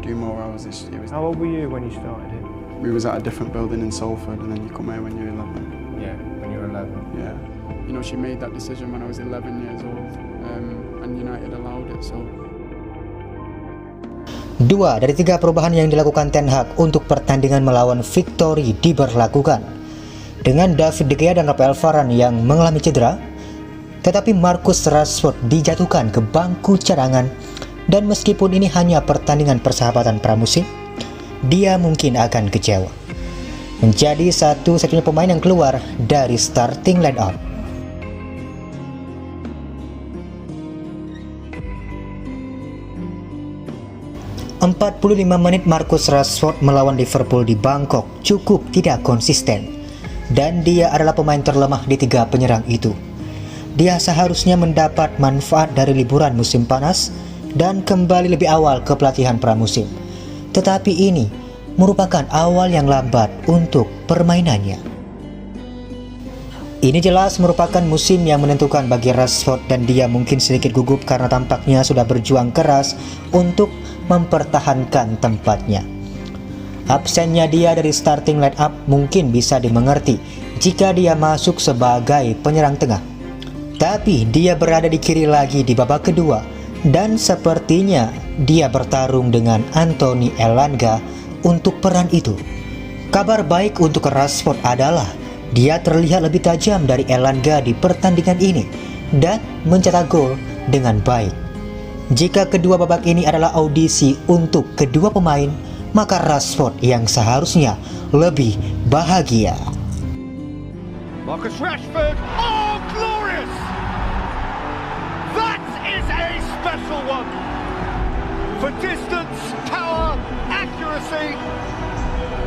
do more hours. How old were you when you started it? We was at a different building in Salford, and then you come here when you're 11. Yeah, when you were 11. Yeah. You know, she made that decision when I was 11 years old, and United allowed it, so... 2 dari 3 perubahan yang dilakukan Ten Hag untuk pertandingan melawan Victory diberlakukan. Dengan David De Gea dan Rafael Varane yang mengalami cedera, tetapi Marcus Rashford dijatuhkan ke bangku cadangan. Dan meskipun ini hanya pertandingan persahabatan pramusim, dia mungkin akan kecewa. Menjadi satu-satunya pemain yang keluar dari starting line-up. ...45 menit Marcus Rashford melawan Liverpool di Bangkok cukup tidak konsisten. Dan dia adalah pemain terlemah di 3 penyerang itu. Dia seharusnya mendapat manfaat dari liburan musim panas dan kembali lebih awal ke pelatihan pramusim. Tetapi ini merupakan awal yang lambat untuk permainannya. Ini jelas merupakan musim yang menentukan bagi Rashford dan dia mungkin sedikit gugup karena tampaknya sudah berjuang keras untuk mempertahankan tempatnya. Absennya dia dari starting line up mungkin bisa dimengerti jika dia masuk sebagai penyerang tengah. Tapi dia berada di kiri lagi di babak kedua dan sepertinya dia bertarung dengan Anthony Elanga untuk peran itu. Kabar baik untuk Rashford adalah dia terlihat lebih tajam dari Elanga di pertandingan ini dan mencetak gol dengan baik. Jika kedua babak ini adalah audisi untuk kedua pemain, maka Rashford yang seharusnya lebih bahagia. Marcus Rashford, oh glorious! That is a special one! For distance, power, accuracy,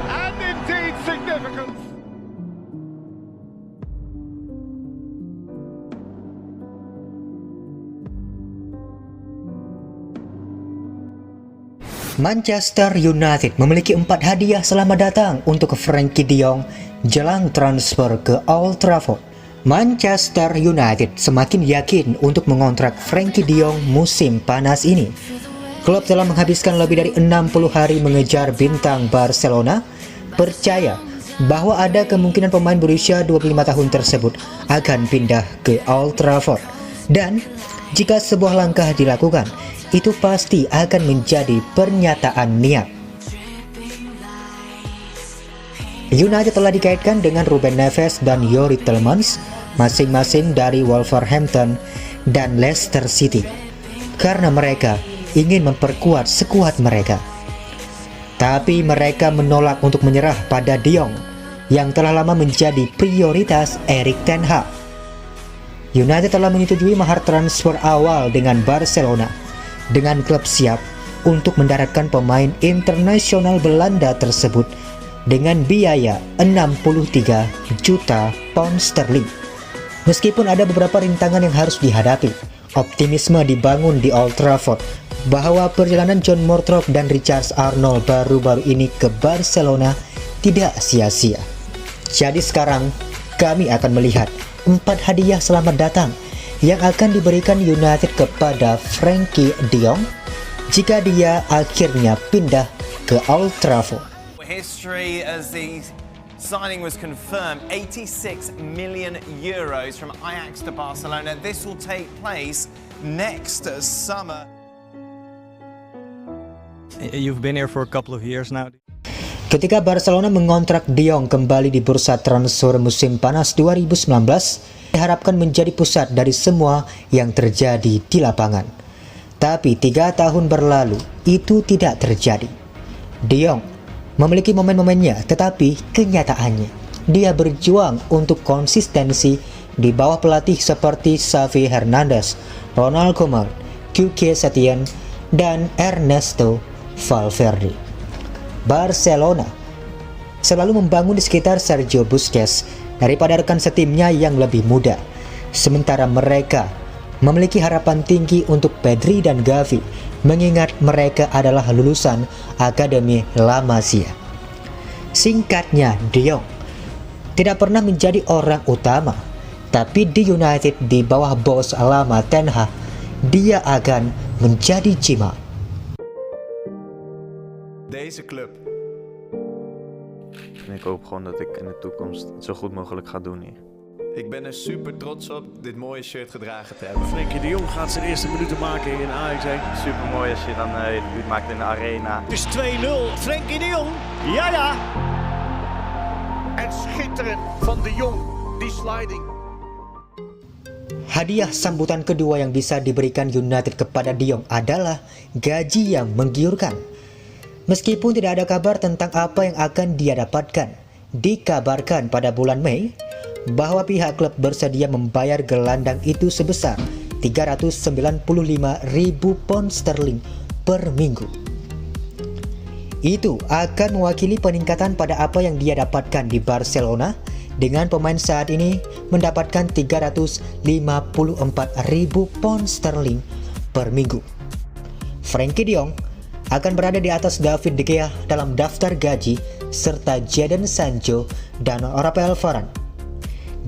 and indeed significance. Manchester United memiliki 4 hadiah selamat datang untuk Frenkie de Jong jelang transfer ke Old Trafford. Manchester United semakin yakin untuk mengontrak Frenkie de Jong musim panas ini. Klub telah menghabiskan lebih dari 60 hari mengejar bintang Barcelona, percaya bahwa ada kemungkinan pemain berusia 25 tahun tersebut akan pindah ke Old Trafford. Dan jika sebuah langkah dilakukan, itu pasti akan menjadi pernyataan niat. United telah dikaitkan dengan Ruben Neves dan Youri Tielemans, masing-masing dari Wolverhampton dan Leicester City, karena mereka ingin memperkuat skuad mereka. Tapi mereka menolak untuk menyerah pada De Jong yang telah lama menjadi prioritas Erik ten Hag. United telah menyetujui mahar transfer awal dengan Barcelona, dengan klub siap untuk mendaratkan pemain internasional Belanda tersebut dengan biaya 63 juta pound sterling. Meskipun ada beberapa rintangan yang harus dihadapi, optimisme dibangun di Old Trafford bahwa perjalanan John Moorthrop dan Richard Arnold baru-baru ini ke Barcelona tidak sia-sia. Jadi sekarang kami akan melihat 4 hadiah selamat datang yang akan diberikan United kepada Frenkie de Jong jika dia akhirnya pindah ke Old Trafford. History as the signing was confirmed, 86 million euros from Ajax to Barcelona. This will take place next summer. You've been here for a couple of years now. Ketika Barcelona mengontrak De Jong kembali di bursa transfer musim panas 2019, diharapkan menjadi pusat dari semua yang terjadi di lapangan. Tapi 3 tahun berlalu, itu tidak terjadi. De Jong memiliki momen-momennya, tetapi kenyataannya dia berjuang untuk konsistensi di bawah pelatih seperti Xavi Hernandez, Ronald Koeman, Quique Setien, dan Ernesto Valverde. Barcelona selalu membangun di sekitar Sergio Busquets daripada rekan setimnya yang lebih muda. Sementara mereka memiliki harapan tinggi untuk Pedri dan Gavi, mengingat mereka adalah lulusan Akademi La Masia. Singkatnya, De Jong tidak pernah menjadi orang utama, tapi di United di bawah bos lama Ten Hag, dia akan menjadi jimat. deze club. En ik hoop gewoon dat ik in de toekomst het zo goed mogelijk ga doen hier. Ik ben er super trots op dit mooie shirt gedragen te hebben. Frenkie de Jong gaat zijn eerste minuten maken in Ajax 1. Super mooi als je dan je debuut maakt in de arena. Het is 2-0. Frenkie de Jong. Ja, ja. En schitterend van de Jong, die sliding. Hadiah sambutan kedua yang bisa diberikan United kepada De Jong adalah gaji yang menggiurkan. Meskipun tidak ada kabar tentang apa yang akan dia dapatkan, dikabarkan pada bulan Mei bahwa pihak klub bersedia membayar gelandang itu sebesar 395.000 pound sterling per minggu. Itu akan mewakili peningkatan pada apa yang dia dapatkan di Barcelona, dengan pemain saat ini mendapatkan 354.000 pound sterling per minggu. Frenkie de Jong akan berada di atas David De Gea dalam daftar gaji, serta Jadon Sancho dan Rafael Varane.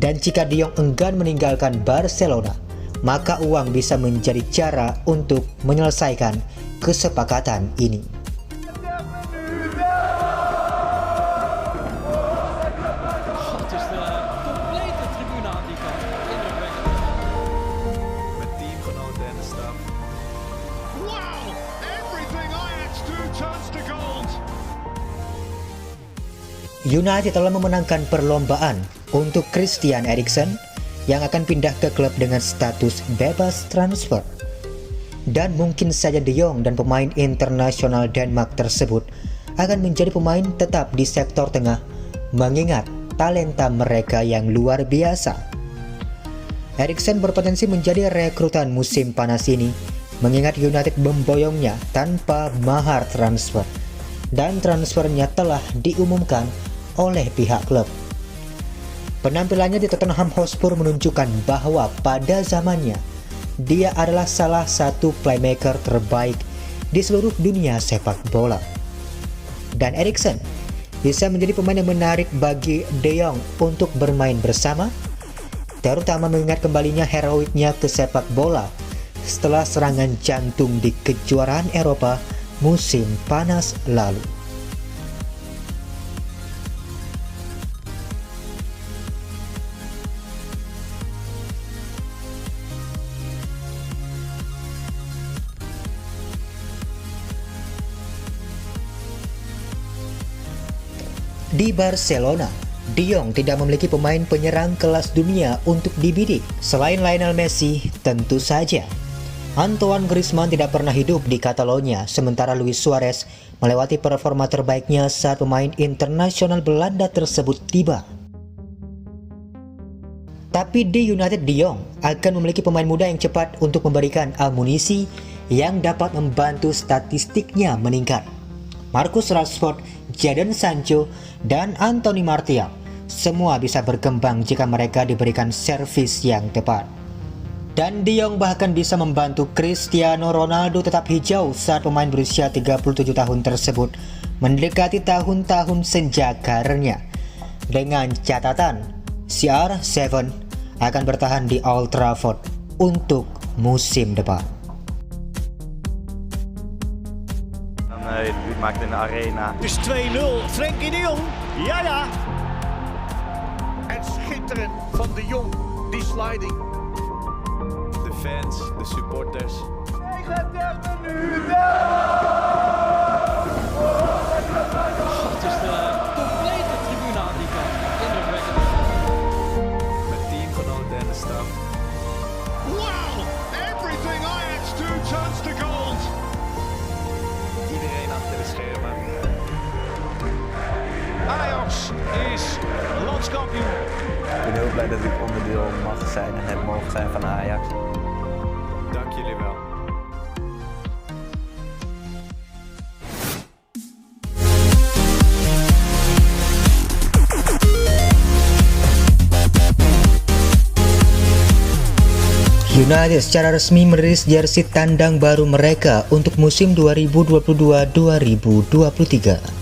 Dan jika De Jong enggan meninggalkan Barcelona, maka uang bisa menjadi cara untuk menyelesaikan kesepakatan ini. Met teamgenoten en de staf. Wow! Everything Ajax do turns to gold. United telah memenangkan perlombaan untuk Christian Eriksen yang akan pindah ke klub dengan status bebas transfer. Dan mungkin saja De Jong dan pemain internasional Denmark tersebut akan menjadi pemain tetap di sektor tengah, mengingat talenta mereka yang luar biasa. Eriksen berpotensi menjadi rekrutan musim panas ini, mengingat United memboyongnya tanpa mahar transfer, dan transfernya telah diumumkan oleh pihak klub. Penampilannya di Tottenham Hotspur menunjukkan bahwa pada zamannya dia adalah salah satu playmaker terbaik di seluruh dunia sepak bola. Dan Eriksen bisa menjadi pemain yang menarik bagi De Jong untuk bermain bersama, terutama mengingat kembalinya heroiknya ke sepak bola setelah serangan jantung di kejuaraan Eropa musim panas lalu. Di Barcelona, De Jong tidak memiliki pemain penyerang kelas dunia untuk dibidik. Selain Lionel Messi, tentu saja Antoine Griezmann tidak pernah hidup di Catalonia, sementara Luis Suarez melewati performa terbaiknya saat pemain internasional Belanda tersebut tiba. Tapi di United, De Jong akan memiliki pemain muda yang cepat untuk memberikan amunisi yang dapat membantu statistiknya meningkat. Marcus Rashford, Jadon Sancho, dan Anthony Martial semua bisa berkembang jika mereka diberikan servis yang tepat. Dan De Jong bahkan bisa membantu Cristiano Ronaldo tetap hijau saat pemain berusia 37 tahun tersebut mendekati tahun-tahun senja karirnya. Dengan catatan, CR7 akan bertahan di Old Trafford untuk musim depan. Je debuut maakt in de arena. Het is 2-0. Frenkie de Jong. Ja, ja. En schitterend van de Jong, die sliding. De fans, de supporters. 39 minuten! Het is de complete tribune aan die kant. Indrukwekkend. Met teamgenoten en de staf. Wow! Everything Ajax do turns to gold. Iedereen achter de schermen. Ajax is landskampioen. Ik ben heel blij dat ik onderdeel mag zijn en heb mogen zijn van Ajax. Dank jullie wel. United secara resmi merilis jersey tandang baru mereka untuk musim 2022-2023.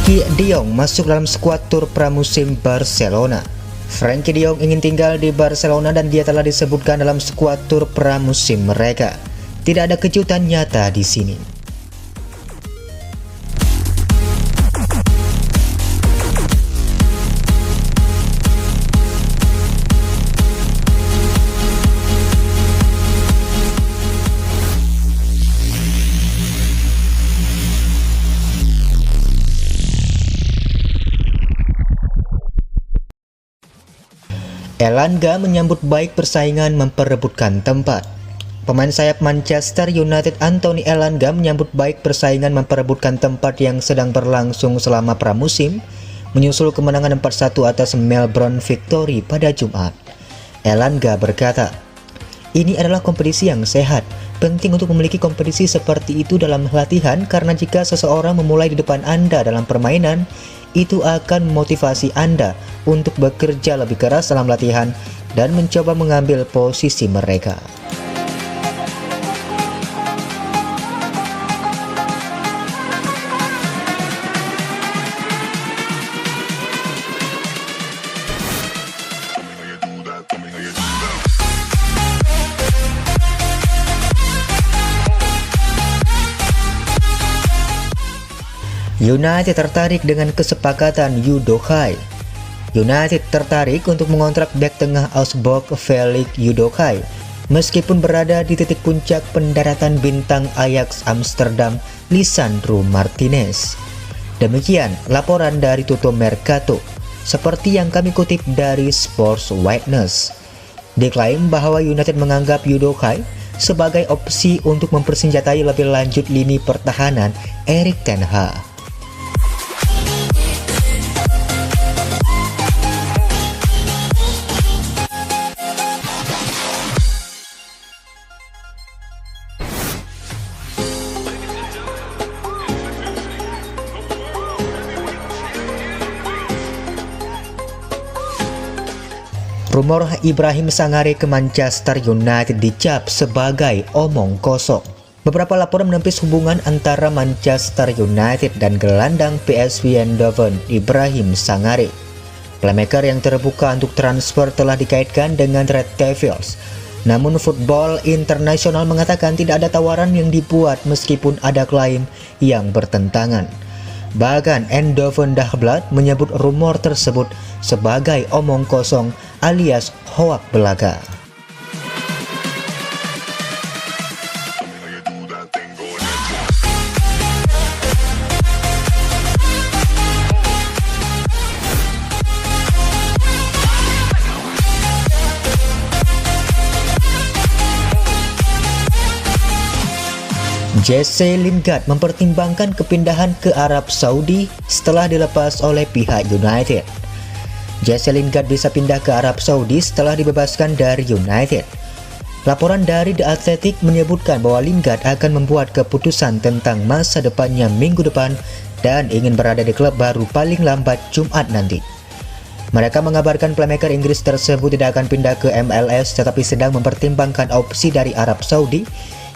Frankie de Jong masuk dalam skuad tur pramusim Barcelona. Frankie de Jong ingin tinggal di Barcelona dan dia telah disebutkan dalam skuad tur pramusim mereka. Tidak ada kejutan nyata di sini. Elanga menyambut baik persaingan memperebutkan tempat. Pemain sayap Manchester United Anthony Elanga menyambut baik persaingan memperebutkan tempat yang sedang berlangsung selama pramusim, menyusul kemenangan 4-1 atas Melbourne Victory pada Jumat. Elanga berkata, "Ini adalah kompetisi yang sehat. Penting untuk memiliki kompetisi seperti itu dalam latihan karena jika seseorang memulai di depan Anda dalam permainan, itu akan memotivasi Anda untuk bekerja lebih keras dalam latihan dan mencoba mengambil posisi mereka." United tertarik dengan kesepakatan Udokai. United tertarik untuk mengontrak bek tengah Augsburg Felix Udokai, meskipun berada di titik puncak pendaratan bintang Ajax Amsterdam Lisandro Martinez. Demikian laporan dari Tutto Mercato, seperti yang kami kutip dari Sports Witness. Diklaim bahwa United menganggap Udokai sebagai opsi untuk mempersenjatai lebih lanjut lini pertahanan Erik ten Hag. Rumor Ibrahim Sangare ke Manchester United dicap sebagai omong kosong. Beberapa laporan menepis hubungan antara Manchester United dan gelandang PSV Eindhoven Ibrahim Sangare. Playmaker yang terbuka untuk transfer telah dikaitkan dengan Red Devils. Namun Football International mengatakan tidak ada tawaran yang dibuat meskipun ada klaim yang bertentangan. Bahkan Eindhoven Dagblad menyebut rumor tersebut sebagai omong kosong alias hoak belaka. Jesse Lingard mempertimbangkan kepindahan ke Arab Saudi setelah dilepas oleh pihak United. Jesse Lingard bisa pindah ke Arab Saudi setelah dibebaskan dari United. Laporan dari The Athletic menyebutkan bahwa Lingard akan membuat keputusan tentang masa depannya minggu depan dan ingin berada di klub baru paling lambat Jumat nanti. Mereka mengabarkan playmaker Inggris tersebut tidak akan pindah ke MLS tetapi sedang mempertimbangkan opsi dari Arab Saudi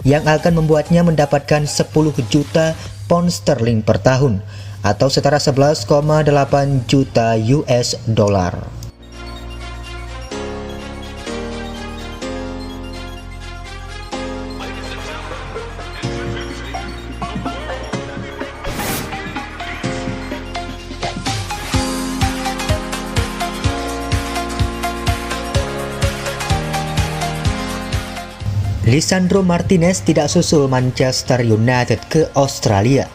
yang akan membuatnya mendapatkan 10 juta pound sterling per tahun atau setara 11,8 juta US dollar. Lisandro Martinez tidak susul Manchester United ke Australia.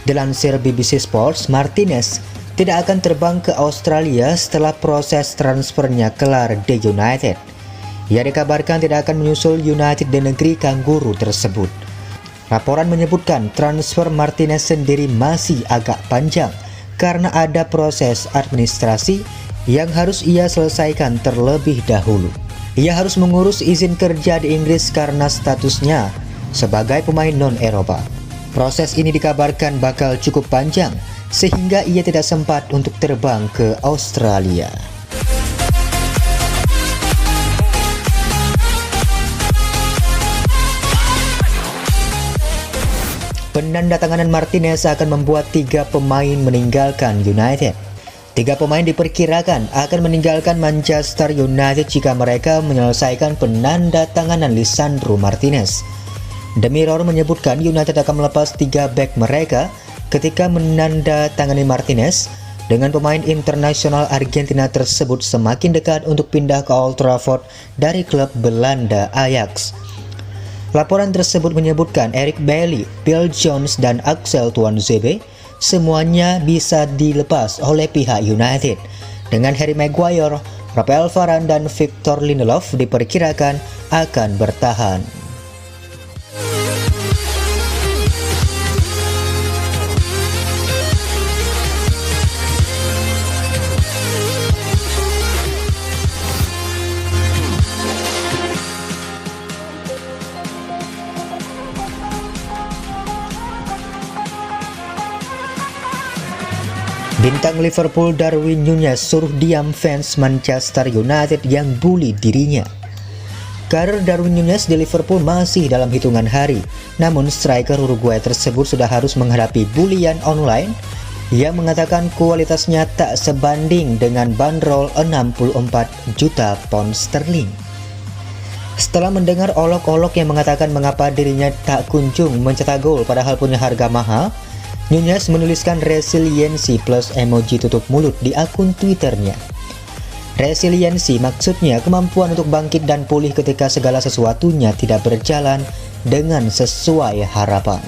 Dilansir BBC Sports, Martinez tidak akan terbang ke Australia setelah proses transfernya kelar di United. Ia dikabarkan tidak akan menyusul United di negeri kanguru tersebut. Laporan menyebutkan transfer Martinez sendiri masih agak panjang karena ada proses administrasi yang harus ia selesaikan terlebih dahulu. Ia harus mengurus izin kerja di Inggris karena statusnya sebagai pemain non-Eropa. Proses ini dikabarkan bakal cukup panjang sehingga ia tidak sempat untuk terbang ke Australia. Penandatanganan Martinez akan membuat 3 pemain meninggalkan United. 3 pemain diperkirakan akan meninggalkan Manchester United jika mereka menyelesaikan penandatanganan Lisandro Martinez. The Mirror menyebutkan United akan melepas 3 bek mereka ketika menandatangani Martinez, dengan pemain internasional Argentina tersebut semakin dekat untuk pindah ke Old Trafford dari klub Belanda Ajax. Laporan tersebut menyebutkan Eric Bailly, Phil Jones, dan Axel Tuanzebe semuanya bisa dilepas oleh pihak United, dengan Harry Maguire, Rafael Varane, dan Victor Lindelof diperkirakan akan bertahan. Bintang Liverpool Darwin Núñez suruh diam fans Manchester United yang bully dirinya. Karir Darwin Núñez di Liverpool masih dalam hitungan hari, namun striker Uruguay tersebut sudah harus menghadapi bulian online yang mengatakan kualitasnya tak sebanding dengan bandrol 64 juta pound sterling. Setelah mendengar olok-olok yang mengatakan mengapa dirinya tak kunjung mencetak gol padahal punya harga mahal, Núñez menuliskan resiliensi plus emoji tutup mulut di akun Twitternya. Resiliensi maksudnya kemampuan untuk bangkit dan pulih ketika segala sesuatunya tidak berjalan dengan sesuai harapan.